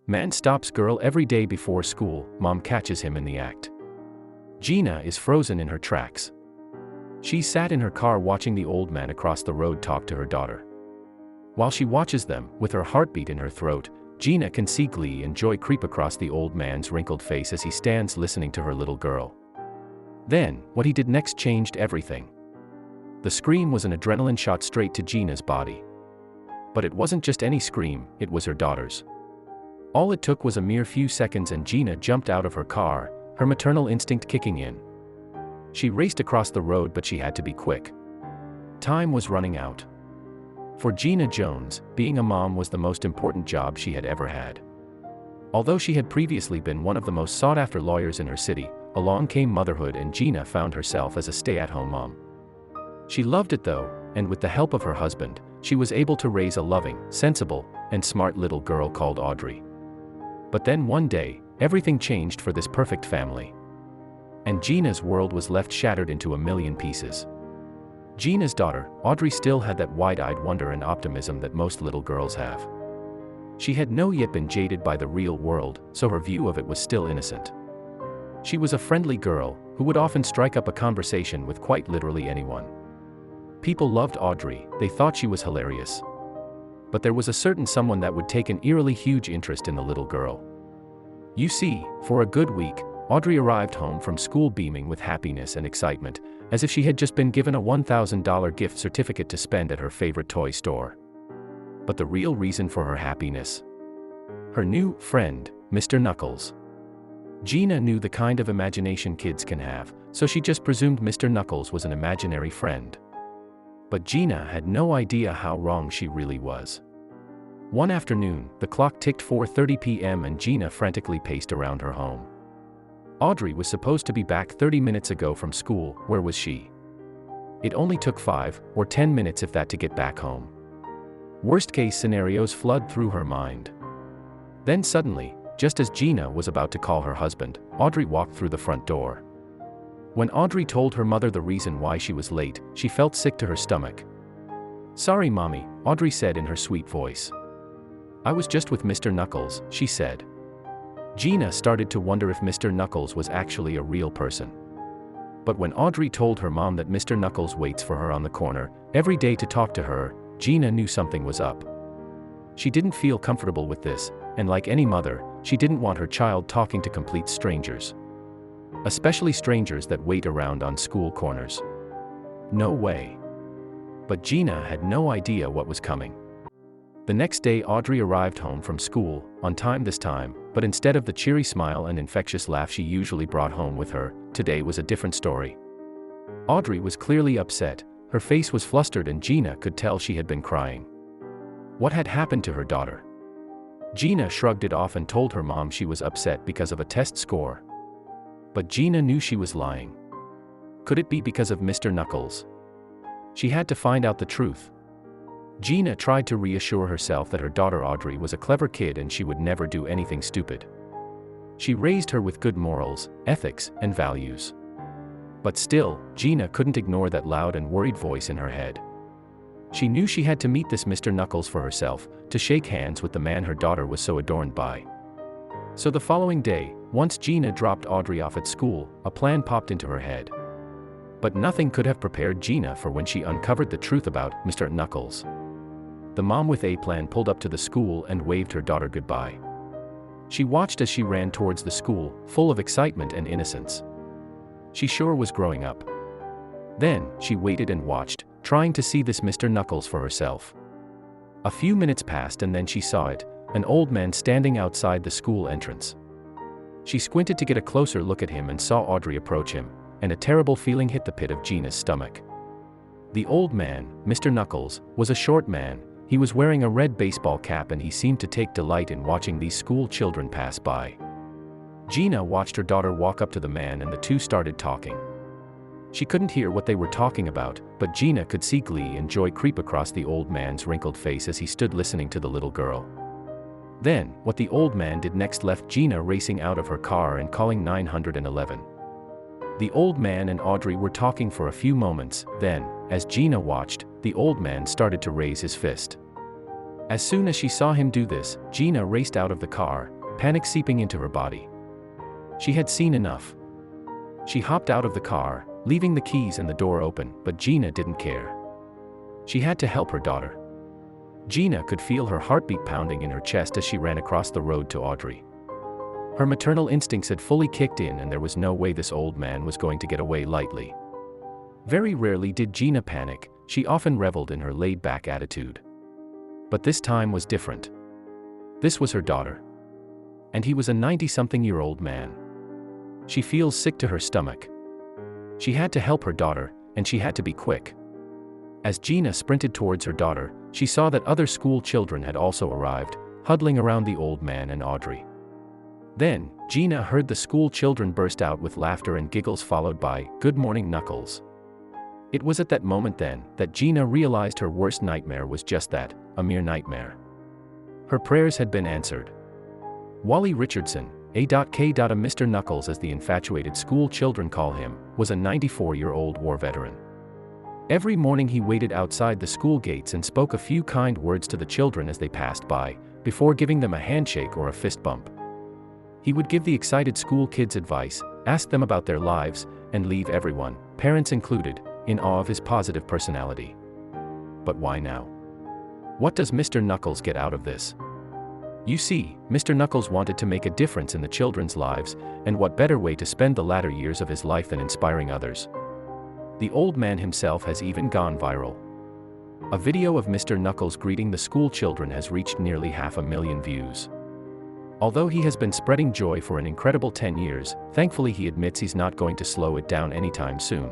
Man stops girl every day before school, mom catches him in the act. Gina is frozen in her tracks. She sat in her car watching the old man across the road talk to her daughter. While she watches them, with her heartbeat in her throat, Gina can see glee and joy creep across the old man's wrinkled face as he stands listening to her little girl. Then, what he did next changed everything. The scream was an adrenaline shot straight to Gina's body. But it wasn't just any scream, it was her daughter's. All it took was a mere few seconds and Gina jumped out of her car, her maternal instinct kicking in. She raced across the road, but she had to be quick. Time was running out. For Gina Jones, being a mom was the most important job she had ever had. Although she had previously been one of the most sought-after lawyers in her city, along came motherhood and Gina found herself as a stay-at-home mom. She loved it though, and with the help of her husband, she was able to raise a loving, sensible, and smart little girl called Audrey. But then one day, everything changed for this perfect family. And Gina's world was left shattered into a million pieces. Gina's daughter, Audrey, still had that wide-eyed wonder and optimism that most little girls have. She had not yet been jaded by the real world, so her view of it was still innocent. She was a friendly girl, who would often strike up a conversation with quite literally anyone. People loved Audrey, they thought she was hilarious. But there was a certain someone that would take an eerily huge interest in the little girl. You see, for a good week, Audrey arrived home from school beaming with happiness and excitement, as if she had just been given a $1,000 gift certificate to spend at her favorite toy store. But the real reason for her happiness? Her new friend, Mr. Knuckles. Gina knew the kind of imagination kids can have, so she just presumed Mr. Knuckles was an imaginary friend. But Gina had no idea how wrong she really was. One afternoon, the clock ticked 4:30 p.m. and Gina frantically paced around her home. Audrey was supposed to be back 30 minutes ago from school. Where was she? It only took 5 or 10 minutes if that to get back home. Worst-case scenarios flood through her mind. Then suddenly, just as Gina was about to call her husband, Audrey walked through the front door. When Audrey told her mother the reason why she was late, she felt sick to her stomach. "Sorry, Mommy," Audrey said in her sweet voice. "I was just with Mr. Knuckles," she said. Gina started to wonder if Mr. Knuckles was actually a real person. But when Audrey told her mom that Mr. Knuckles waits for her on the corner every day to talk to her, Gina knew something was up. She didn't feel comfortable with this, and like any mother, she didn't want her child talking to complete strangers. Especially strangers that wait around on school corners. No way. But Gina had no idea what was coming. The next day Audrey arrived home from school, on time this time, but instead of the cheery smile and infectious laugh she usually brought home with her, today was a different story. Audrey was clearly upset, her face was flustered and Gina could tell she had been crying. What had happened to her daughter? Gina shrugged it off and told her mom she was upset because of a test score. But Gina knew she was lying. Could it be because of Mr. Knuckles? She had to find out the truth. Gina tried to reassure herself that her daughter Audrey was a clever kid and she would never do anything stupid. She raised her with good morals, ethics, and values. But still, Gina couldn't ignore that loud and worried voice in her head. She knew she had to meet this Mr. Knuckles for herself, to shake hands with the man her daughter was so adorned by. So the following day, once Gina dropped Audrey off at school, a plan popped into her head. But nothing could have prepared Gina for when she uncovered the truth about Mr. Knuckles. The mom with a plan pulled up to the school and waved her daughter goodbye. She watched as she ran towards the school, full of excitement and innocence. She sure was growing up. Then, she waited and watched, trying to see this Mr. Knuckles for herself. A few minutes passed and then she saw it, an old man standing outside the school entrance. She squinted to get a closer look at him and saw Audrey approach him, and a terrible feeling hit the pit of Gina's stomach. The old man, Mr. Knuckles, was a short man. He was wearing a red baseball cap and he seemed to take delight in watching these school children pass by. Gina watched her daughter walk up to the man and the two started talking. She couldn't hear what they were talking about, but Gina could see glee and joy creep across the old man's wrinkled face as he stood listening to the little girl. Then, what the old man did next left Gina racing out of her car and calling 911. The old man and Audrey were talking for a few moments, then, as Gina watched, the old man started to raise his fist. As soon as she saw him do this, Gina raced out of the car, panic seeping into her body. She had seen enough. She hopped out of the car, leaving the keys and the door open, but Gina didn't care. She had to help her daughter. Gina could feel her heartbeat pounding in her chest as she ran across the road to Audrey. Her maternal instincts had fully kicked in, and there was no way this old man was going to get away lightly. Very rarely did Gina panic, she often reveled in her laid-back attitude. But this time was different. This was her daughter. And he was a 90-something-year-old man. She feels sick to her stomach. She had to help her daughter, and she had to be quick. As Gina sprinted towards her daughter, she saw that other school children had also arrived, huddling around the old man and Audrey. Then, Gina heard the school children burst out with laughter and giggles, followed by, "Good morning, Knuckles." It was at that moment then that Gina realized her worst nightmare was just that, a mere nightmare. Her prayers had been answered. Wally Richardson, A.K. Mr. Knuckles as the infatuated school children call him, was a 94-year-old war veteran. Every morning he waited outside the school gates and spoke a few kind words to the children as they passed by, before giving them a handshake or a fist bump. He would give the excited school kids advice, ask them about their lives, and leave everyone, parents included, in awe of his positive personality. But why now? What does Mr. Knuckles get out of this? You see, Mr. Knuckles wanted to make a difference in the children's lives, and what better way to spend the latter years of his life than inspiring others? The old man himself has even gone viral. A video of Mr. Knuckles greeting the school children has reached nearly 500,000 views. Although he has been spreading joy for an incredible 10 years, thankfully he admits he's not going to slow it down anytime soon.